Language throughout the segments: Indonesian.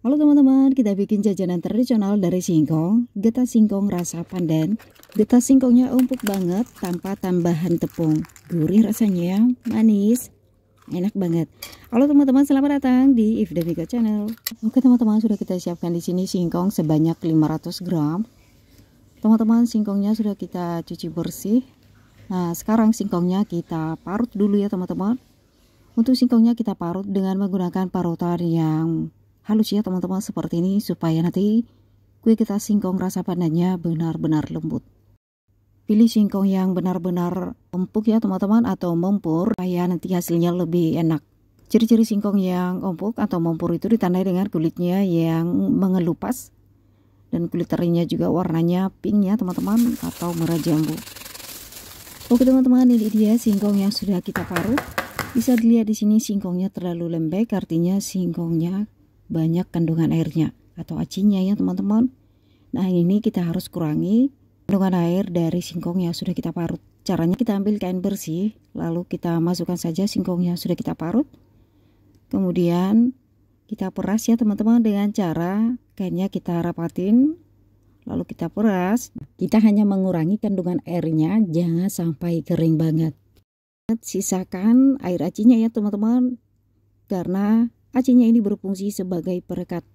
Halo teman-teman, kita bikin jajanan tradisional dari singkong, getah singkong rasa pandan. Getah singkongnya empuk banget tanpa tambahan tepung. Gurih rasanya, manis, enak banget. Halo teman-teman, selamat datang di If The Biko Channel. Oke teman-teman, sudah kita siapkan di sini singkong sebanyak 500 gram. Teman-teman, singkongnya sudah kita cuci bersih. Nah, sekarang singkongnya kita parut dulu ya teman-teman. Untuk singkongnya kita parut dengan menggunakan parutan yang halus ya teman-teman, seperti ini, supaya nanti kue getah singkong rasa pandannya benar-benar lembut. Pilih singkong yang benar-benar empuk ya teman-teman, atau mempur, supaya nanti hasilnya lebih enak. Ciri-ciri singkong yang empuk atau mempur itu ditandai dengan kulitnya yang mengelupas, dan kulit terinya juga warnanya pink ya teman-teman, atau merah jambu. Oke teman-teman, ini dia singkong yang sudah kita parut. Bisa dilihat di sini singkongnya terlalu lembek, artinya singkongnya banyak kandungan airnya atau acinya ya teman-teman. Nah, ini kita harus kurangi kandungan air dari singkong yang sudah kita parut. Caranya kita ambil kain bersih, lalu kita masukkan saja singkong yang sudah kita parut. Kemudian kita peras ya teman-teman, dengan cara kainnya kita rapatin, lalu kita peras. Kita hanya mengurangi kandungan airnya, jangan sampai kering banget. Sisakan air acinya ya teman-teman, karena acinya ini berfungsi sebagai perekat.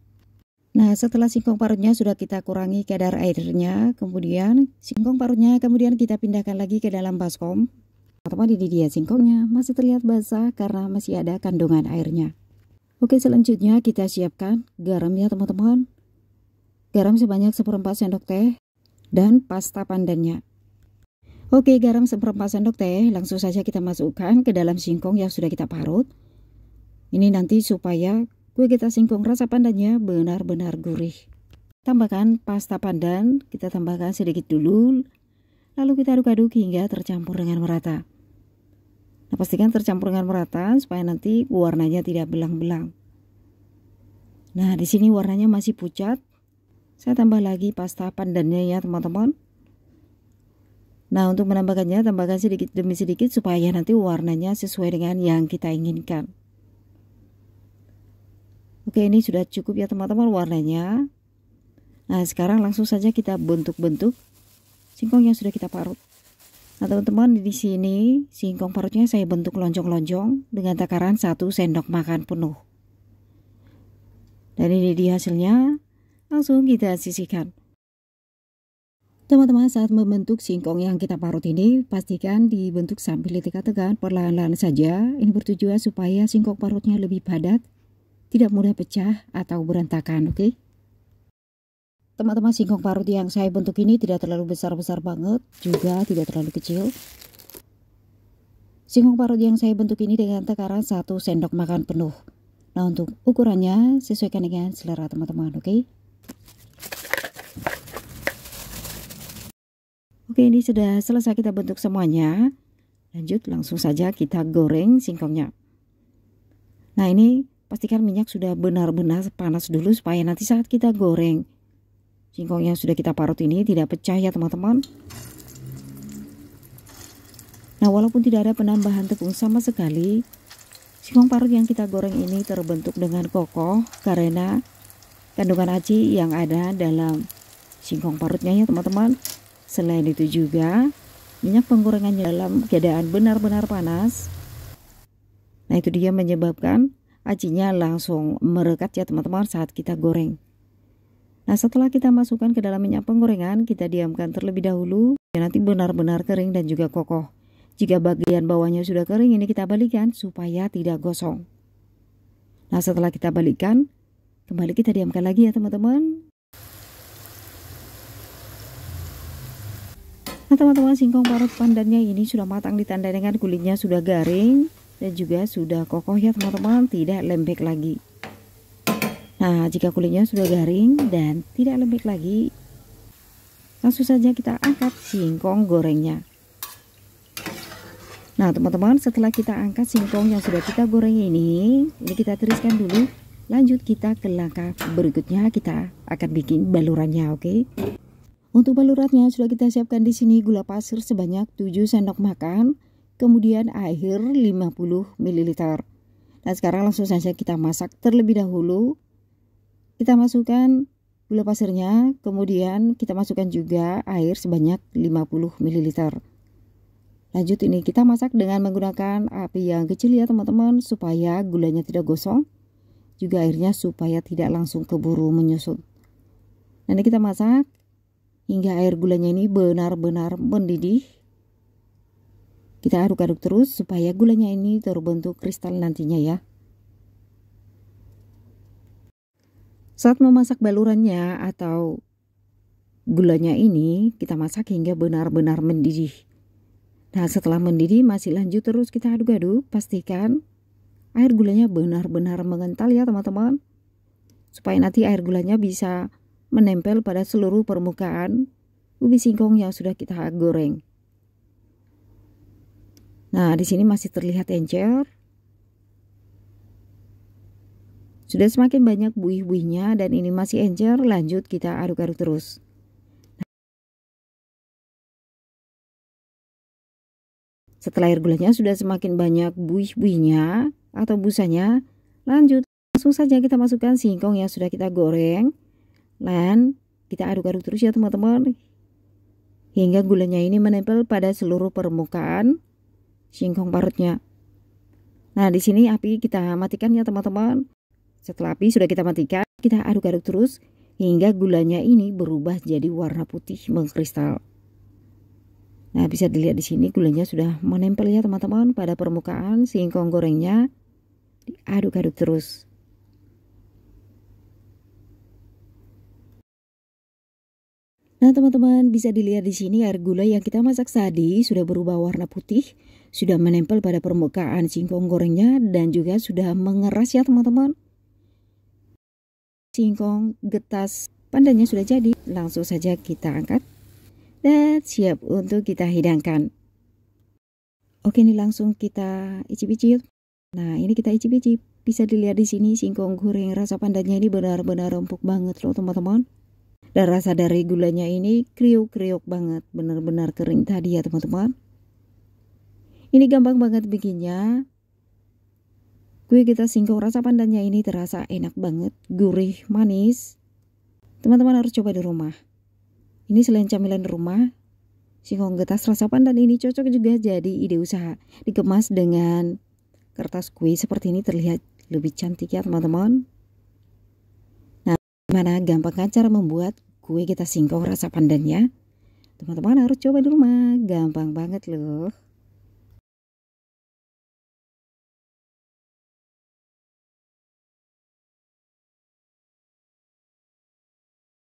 Nah, setelah singkong parutnya sudah kita kurangi kadar airnya, kemudian singkong parutnya kemudian kita pindahkan lagi ke dalam baskom. Teman-teman, ini dia singkongnya masih terlihat basah karena masih ada kandungan airnya. Oke, selanjutnya kita siapkan garam ya teman-teman. Garam sebanyak 1/4 sendok teh dan pasta pandannya. Oke, garam 1/4 sendok teh langsung saja kita masukkan ke dalam singkong yang sudah kita parut. Ini nanti supaya kue getah singkong rasa pandannya benar-benar gurih. Tambahkan pasta pandan, kita tambahkan sedikit dulu, lalu kita aduk-aduk hingga tercampur dengan merata. Nah, pastikan tercampur dengan merata supaya nanti warnanya tidak belang-belang. Nah, di sini warnanya masih pucat. Saya tambah lagi pasta pandannya ya teman-teman. Nah, untuk menambahkannya tambahkan sedikit demi sedikit supaya nanti warnanya sesuai dengan yang kita inginkan. Oke, ini sudah cukup ya teman-teman warnanya. Nah, sekarang langsung saja kita bentuk-bentuk singkong yang sudah kita parut. Nah, teman-teman, di sini singkong parutnya saya bentuk lonjong-lonjong dengan takaran 1 sendok makan penuh. Dan ini dia hasilnya. Langsung kita sisihkan. Teman-teman, saat membentuk singkong yang kita parut ini, pastikan dibentuk sambil ditekan-tekan perlahan-lahan saja. Ini bertujuan supaya singkong parutnya lebih padat, tidak mudah pecah atau berantakan, oke? Teman-teman, singkong parut yang saya bentuk ini tidak terlalu besar-besar banget, juga tidak terlalu kecil. Singkong parut yang saya bentuk ini dengan takaran 1 sendok makan penuh. Nah, untuk ukurannya sesuaikan dengan selera teman-teman, oke? Oke, ini sudah selesai kita bentuk semuanya. Lanjut, langsung saja kita goreng singkongnya. Nah, ini pastikan minyak sudah benar-benar panas dulu supaya nanti saat kita goreng singkong yang sudah kita parut ini tidak pecah ya teman-teman. Nah, walaupun tidak ada penambahan tepung sama sekali, singkong parut yang kita goreng ini terbentuk dengan kokoh karena kandungan aci yang ada dalam singkong parutnya ya teman-teman. Selain itu juga minyak penggorengannya dalam keadaan benar-benar panas. Nah, itu dia menyebabkan acinya langsung merekat ya teman-teman saat kita goreng. Nah, setelah kita masukkan ke dalam minyak penggorengan, kita diamkan terlebih dahulu. Dan nanti benar-benar kering dan juga kokoh. Jika bagian bawahnya sudah kering, ini kita balikkan supaya tidak gosong. Nah, setelah kita balikkan, kembali kita diamkan lagi ya teman-teman. Nah, teman-teman, singkong parut pandannya ini sudah matang, ditandai dengan kulitnya sudah garing dan juga sudah kokoh ya teman-teman, tidak lembek lagi. Nah, jika kulitnya sudah garing dan tidak lembek lagi, langsung saja kita angkat singkong gorengnya. Nah, teman-teman, setelah kita angkat singkong yang sudah kita goreng ini kita tiriskan dulu. Lanjut kita ke langkah berikutnya, kita akan bikin balurannya, oke? Untuk balurannya sudah kita siapkan di sini gula pasir sebanyak 7 sendok makan, kemudian air 50 ml. Nah, sekarang langsung saja kita masak terlebih dahulu Kita masukkan gula pasirnya, kemudian kita masukkan juga air sebanyak 50 ml. Lanjut ini kita masak dengan menggunakan api yang kecil ya teman-teman, supaya gulanya tidak gosong, juga airnya supaya tidak langsung keburu menyusut. Nanti kita masak hingga air gulanya ini benar-benar mendidih. Kita aduk-aduk terus supaya gulanya ini terbentuk kristal nantinya ya. Saat memasak balurannya atau gulanya ini, kita masak hingga benar-benar mendidih. Nah, setelah mendidih masih lanjut terus kita aduk-aduk. Pastikan air gulanya benar-benar mengental ya teman-teman, supaya nanti air gulanya bisa menempel pada seluruh permukaan ubi singkong yang sudah kita goreng. Nah, di sini masih terlihat encer. Sudah semakin banyak buih-buihnya dan ini masih encer. Lanjut kita aduk-aduk terus. Setelah air gulanya sudah semakin banyak buih-buihnya atau busanya, lanjut langsung saja kita masukkan singkong yang sudah kita goreng. Dan kita aduk-aduk terus ya teman-teman, hingga gulanya ini menempel pada seluruh permukaan singkong parutnya. Nah, di sini api kita matikan ya teman-teman. Setelah api sudah kita matikan, kita aduk-aduk terus hingga gulanya ini berubah jadi warna putih mengkristal. Nah, bisa dilihat di sini gulanya sudah menempel ya teman-teman pada permukaan singkong gorengnya. Diaduk-aduk terus. Nah, teman-teman bisa dilihat di sini air gula yang kita masak tadi sudah berubah warna putih, sudah menempel pada permukaan singkong gorengnya dan juga sudah mengeras ya teman-teman. Singkong getas pandannya sudah jadi, langsung saja kita angkat dan siap untuk kita hidangkan. Oke, ini langsung kita icip-icip. Nah, ini kita icip-icip. Bisa dilihat di sini singkong goreng rasa pandannya ini benar-benar empuk banget loh teman-teman. Dan rasa dari gulanya ini kriuk-kriuk banget, benar-benar kering tadi ya teman-teman. Ini gampang banget bikinnya. Kue getas singkong rasa pandannya ini terasa enak banget, gurih, manis. Teman-teman harus coba di rumah. Ini selain camilan rumah, singkong getas rasa pandan ini cocok juga jadi ide usaha. Dikemas dengan kertas kue seperti ini terlihat lebih cantik ya teman-teman. Nah, gimana gampang kan cara membuat kue getas singkong rasa pandannya? Teman-teman harus coba di rumah, gampang banget loh.